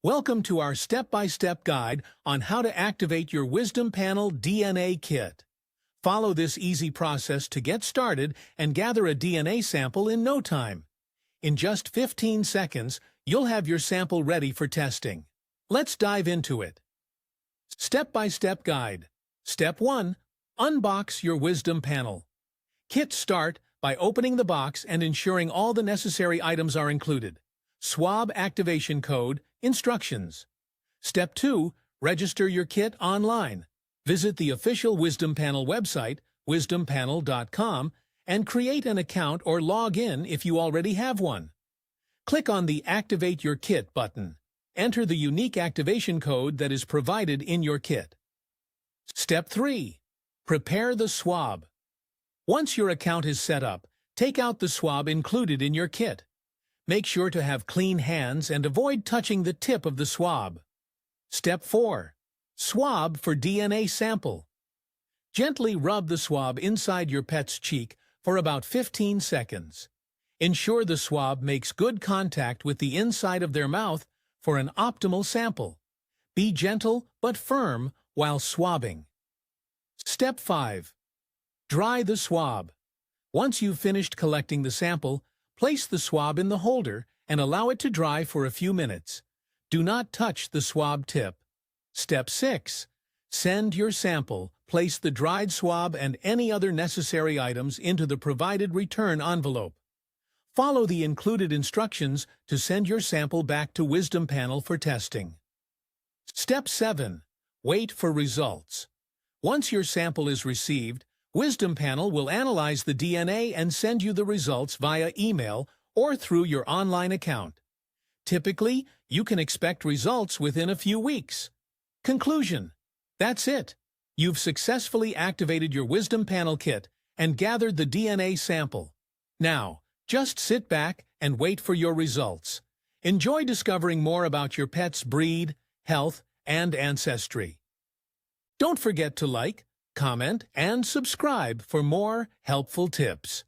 Welcome to our step-by-step guide on how to activate your Wisdom Panel DNA kit. Follow this easy process to get started and gather a DNA sample in no time. In just 15 seconds, you'll have your sample ready for testing. Let's dive into it. Step-by-step guide. Step 1. Unbox your Wisdom Panel. Kit start by opening the box and ensuring all the necessary items are included. Swab activation code, instructions. Step 2. Register your kit online. Visit the official Wisdom Panel website, wisdompanel.com, and create an account or log in if you already have one. Click on the Activate Your Kit button. Enter the unique activation code that is provided in your kit. Step 3. Prepare the swab. Once your account is set up, take out the swab included in your kit. Make sure to have clean hands and avoid touching the tip of the swab. Step 4. Swab for DNA sample. Gently rub the swab inside your pet's cheek for about 15 seconds. Ensure the swab makes good contact with the inside of their mouth for an optimal sample. Be gentle but firm while swabbing. Step 5. Dry the swab. Once you've finished collecting the sample, place the swab in the holder and allow it to dry for a few minutes. Do not touch the swab tip. Step 6. Send your sample. Place the dried swab and any other necessary items into the provided return envelope. Follow the included instructions to send your sample back to Wisdom Panel for testing. Step 7. Wait for results. Once your sample is received, Wisdom Panel will analyze the DNA and send you the results via email or through your online account. Typically, you can expect results within a few weeks. Conclusion. That's it. You've successfully activated your Wisdom Panel kit and gathered the DNA sample. Now, just sit back and wait for your results. Enjoy discovering more about your pet's breed, health, and ancestry. Don't forget to like, comment, and subscribe for more helpful tips.